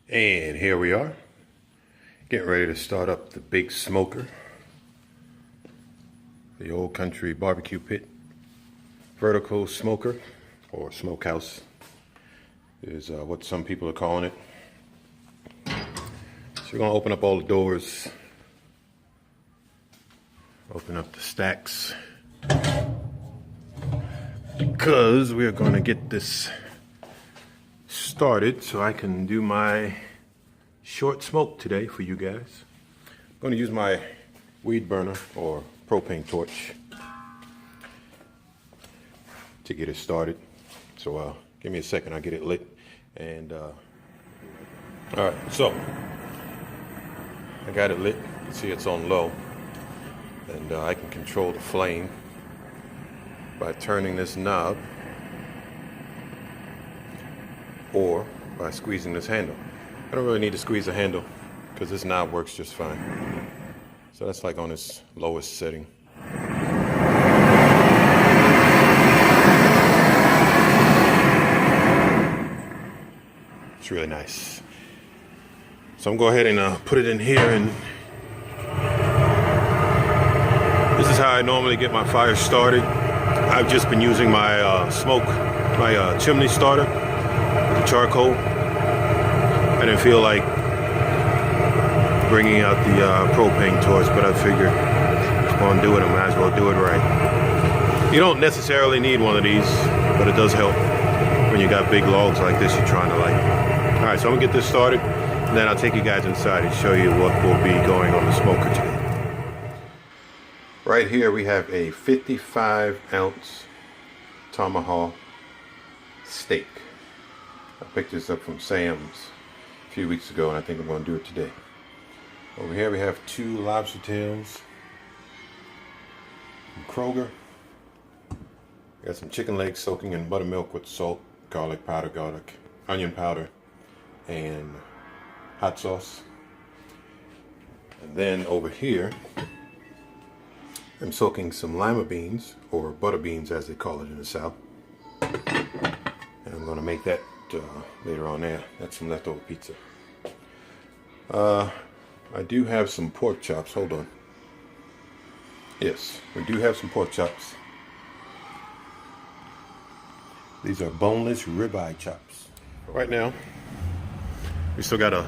And here we are, getting ready to start up the big smoker. The Old Country barbecue pit. Vertical smoker, or smokehouse, is what some people are calling it. So we're gonna open up all the doors. Open up the stacks. Because we're gonna get this started so I can do my short smoke today for you guys. I'm going to use my weed burner or propane torch to get it started. So give me a second, I'll get it lit. And all right, so I got it lit. You can see it's on low, and I can control the flame by turning this knob or by squeezing this handle. I don't really need to squeeze the handle because this knob works just fine. So that's like on its lowest setting. It's really nice. So I'm going to go ahead and put it in here, and this is how I normally get my fire started. I've just been using my my chimney starter with the charcoal. I didn't feel like bringing out the propane torch, but I figured if I'm going to do it, I might as well do it right. You don't necessarily need one of these, but it does help when you got big logs like this you're trying to light. All right, so I'm gonna get this started, and then I'll take you guys inside and show you what will be going on the smoker today. Right here we have a 55-ounce tomahawk steak. I picked this up from Sam's a few weeks ago, and I think I'm going to do it today. Over here we have 2 lobster tails from Kroger. Got some chicken legs soaking in buttermilk with salt, garlic powder, onion powder, and hot sauce. And then over here I'm soaking some lima beans, or butter beans as they call it in the South. And I'm going to make that later on there. That's some leftover pizza. I do have some pork chops. Hold on. Yes, we do have some pork chops. These are boneless ribeye chops. Right now, we still got a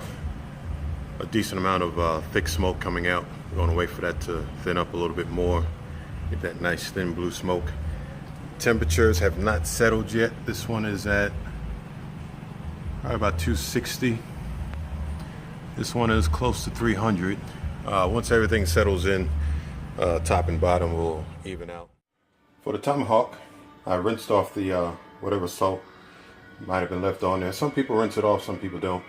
decent amount of thick smoke coming out. We're going to wait for that to thin up a little bit more. Get that nice thin blue smoke. Temperatures have not settled yet. This one is at probably about 260. This one is close to 300. Once everything settles in, top and bottom will even out. For the tomahawk, I rinsed off the whatever salt might have been left on there. Some people rinse it off, some people don't.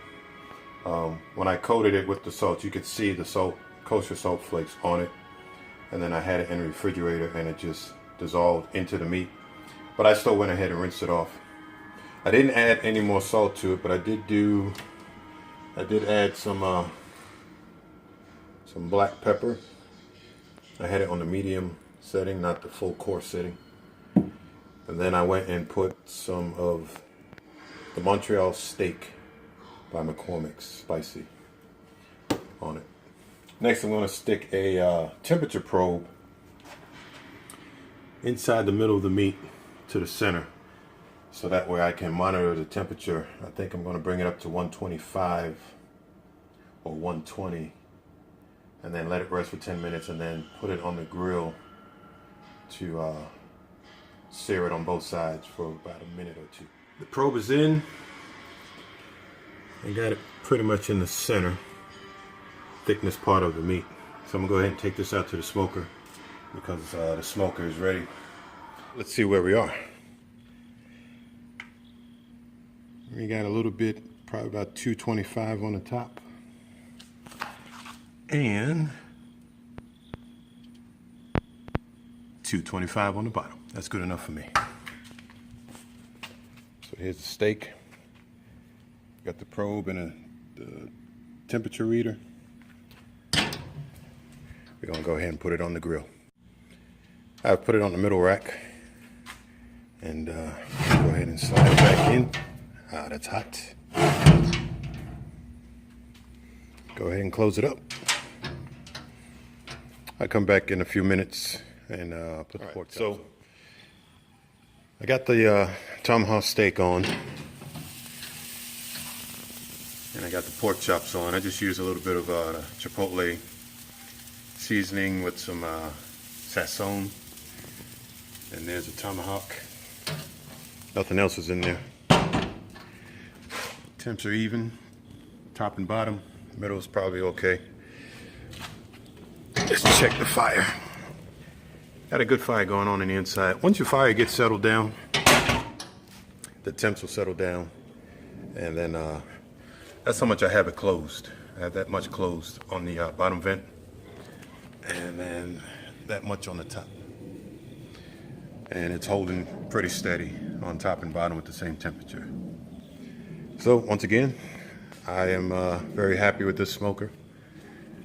When I coated it with the salt, you could see the salt, kosher salt flakes on it. And then I had it in the refrigerator, and it just dissolved into the meat. But I still went ahead and rinsed it off. I didn't add any more salt to it, but I did add some black pepper. I had it on the medium setting, not the full course setting. And then I went and put some of the Montreal steak by McCormick's spicy on it. Next, I'm going to stick a temperature probe inside the middle of the meat to the center, so that way I can monitor the temperature. I think I'm going to bring it up to 125 or 120, and then let it rest for 10 minutes, and then put it on the grill to sear it on both sides for about a minute or 2. The probe is in. I got it pretty much in the center thickness part of the meat. So I'm gonna go ahead and take this out to the smoker because the smoker is ready. Let's see where we are. We got a little bit, probably about 225 on the top, and 225 on the bottom. That's good enough for me. So here's the steak. Got the probe and the temperature reader. We're gonna go ahead and put it on the grill. I've put it on the middle rack, and go ahead and slide it back in. That's hot. go ahead and close it up. I'll come back in a few minutes and put the pork chops. So I got the tomahawk steak on, and I got the pork chops on. I just used a little bit of chipotle seasoning with some sazon, and there's a tomahawk. Nothing else is in there. Temps are even, top and bottom. Middle is probably okay. Let's check the fire. Got a good fire going on the inside. Once your fire gets settled down, the temps will settle down, and then that's how much I have it closed. I have that much closed on the bottom vent, and then that much on the top. And it's holding pretty steady on top and bottom with the same temperature. So once again, I am very happy with this smoker,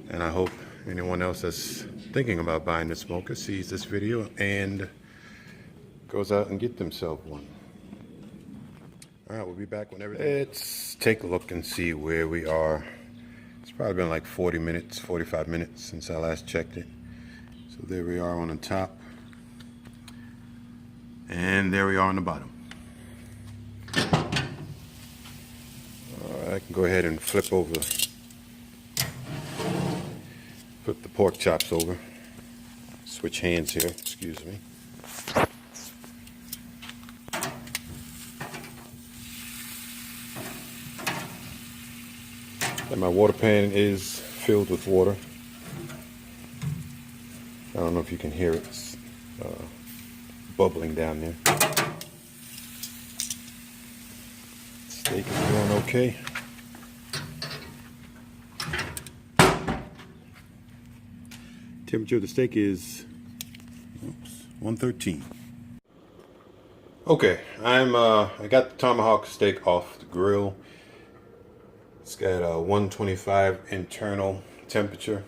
and I hope anyone else that's thinking about buying this smoker sees this video and goes out and get themselves one. All right, we'll be back whenever. Let's take a look and see where we are. It's probably been like 40 minutes, 45 minutes since I last checked it. So there we are on the top, and there we are on the bottom. I can go ahead and flip the pork chops over. Switch hands here, excuse me. And my water pan is filled with water. I don't know if you can hear it. It's bubbling down there. Steak is doing okay. Temperature of the steak is 113. Okay, I got the tomahawk steak off the grill. It's got a 125 internal temperature.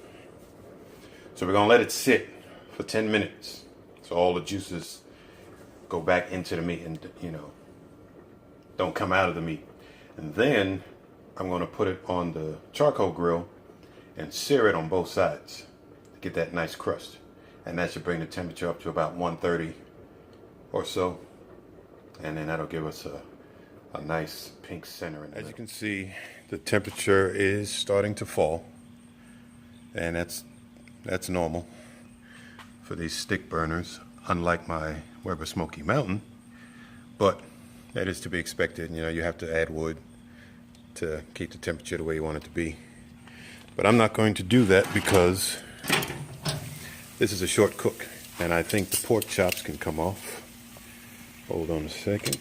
So we're gonna let it sit for 10 minutes so all the juices go back into the meat and, you know, don't come out of the meat. And then I'm gonna put it on the charcoal grill and sear it on both sides to get that nice crust. And that should bring the temperature up to about 130 or so. And then that'll give us a nice pink center in the middle. As you can see, the temperature is starting to fall, and that's normal for these stick burners, unlike my Weber Smoky Mountain, but that is to be expected. You know, you have to add wood to keep the temperature the way you want it to be. But I'm not going to do that because this is a short cook, and I think the pork chops can come off. Hold on a second.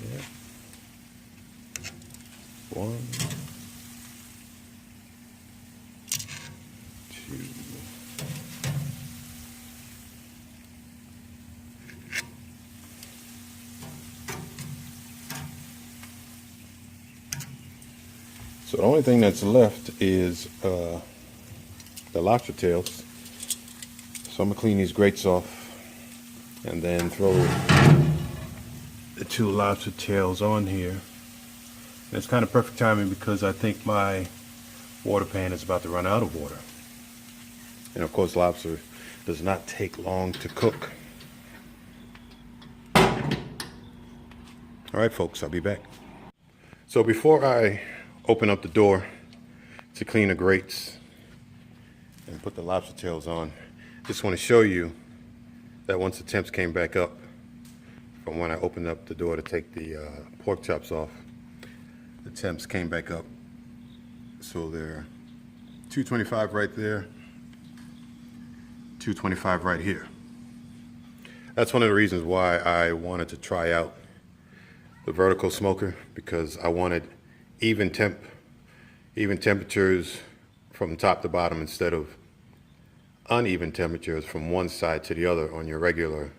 Yeah. 1, 2. So the only thing that's left is the lobster tails. So I'm gonna clean these grates off and then throw the 2 lobster tails on here. And it's kind of perfect timing because I think my water pan is about to run out of water. And of course, lobster does not take long to cook. All right, folks, I'll be back. So before I open up the door to clean the grates and put the lobster tails on, just want to show you that once the temps came back up from when I opened up the door to take the pork chops off, the temps came back up. So they're 225 right there, 225 right here. That's one of the reasons why I wanted to try out the vertical smoker, because I wanted even temperatures from top to bottom instead of uneven temperatures from one side to the other on your regular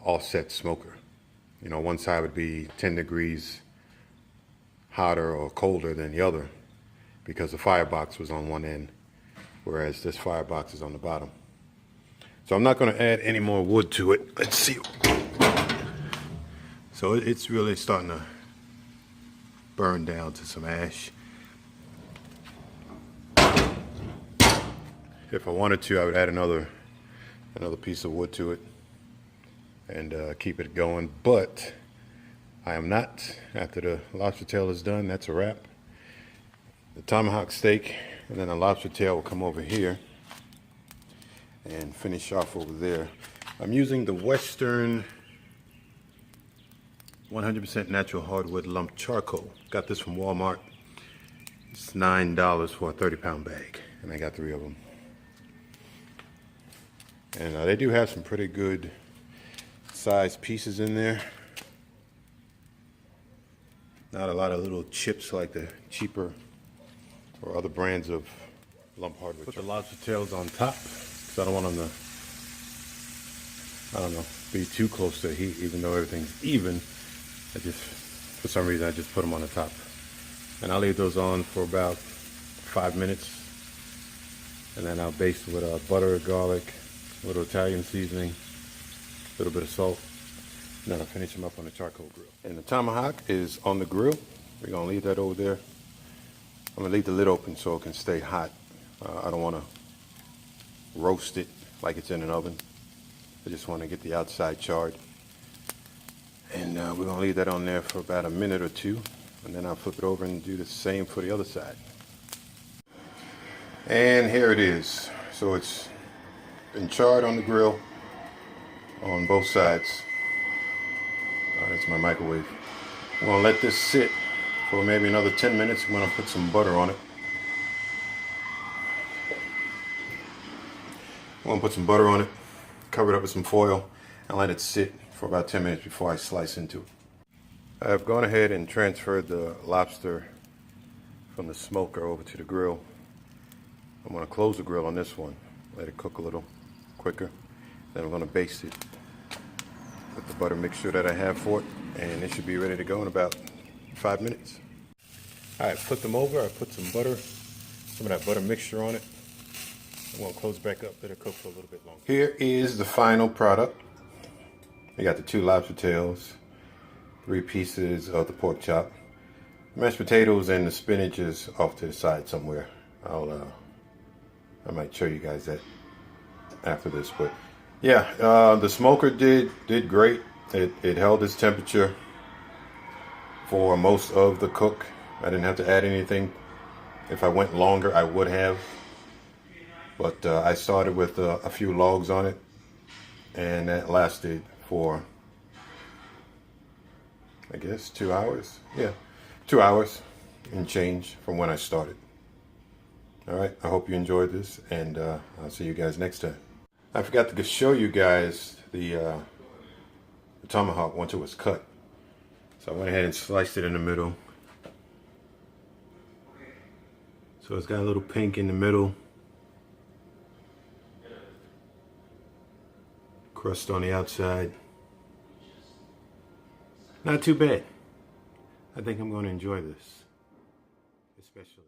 offset smoker. You know, one side would be 10 degrees hotter or colder than the other because the firebox was on one end, whereas this firebox is on the bottom. So I'm not going to add any more wood to it. Let's see. So it's really starting to burned down to some ash. If I wanted to, I would add another piece of wood to it and keep it going, but I am not. After the lobster tail is done, that's a wrap. The tomahawk steak and then the lobster tail will come over here and finish off over there. I'm using the Western 100% natural hardwood lump charcoal. Got this from Walmart. It's $9 for a 30-pound bag, and I got 3 of them. And they do have some pretty good sized pieces in there. Not a lot of little chips like the cheaper or other brands of lump hardwood. Put the lobster tails on top because I don't want them to, I don't know, be too close to the heat, even though everything's even. For some reason, I just put them on the top. And I'll leave those on for about 5 minutes. And then I'll baste with butter, garlic, a little Italian seasoning, a little bit of salt. And then I'll finish them up on the charcoal grill. And the tomahawk is on the grill. We're gonna leave that over there. I'm gonna leave the lid open so it can stay hot. I don't wanna roast it like it's in an oven. I just wanna get the outside charred. And we're gonna leave that on there for about a minute or 2. And then I'll flip it over and do the same for the other side. And here it is. So it's been charred on the grill on both sides. That's my microwave. I'm gonna let this sit for maybe another 10 minutes. I'm gonna put some butter on it. I'm gonna put some butter on it, cover it up with some foil, and let it sit for about 10 minutes before I slice into it. I've gone ahead and transferred the lobster from the smoker over to the grill. I'm gonna close the grill on this one, let it cook a little quicker. Then I'm gonna baste it with the butter mixture that I have for it, and it should be ready to go in about 5 minutes. All right, flip them over. I put some butter, some of that butter mixture on it. I'm gonna close back up, let it cook for a little bit longer. Here is the final product. We got the 2 lobster tails, 3 pieces of the pork chop, mashed potatoes, and the spinach is off to the side somewhere. I might show you guys that after this, but yeah, the smoker did great. It held its temperature for most of the cook. I didn't have to add anything. If I went longer, I would have, but I started with a few logs on it, and that lasted for, I guess, 2 hours. Yeah, 2 hours and change from when I started. All right, I hope you enjoyed this, and I'll see you guys next time. I forgot to show you guys the tomahawk once it was cut. So I went ahead and sliced it in the middle. So it's got a little pink in the middle, crust on the outside. Not too bad. I think I'm going to enjoy this, especially.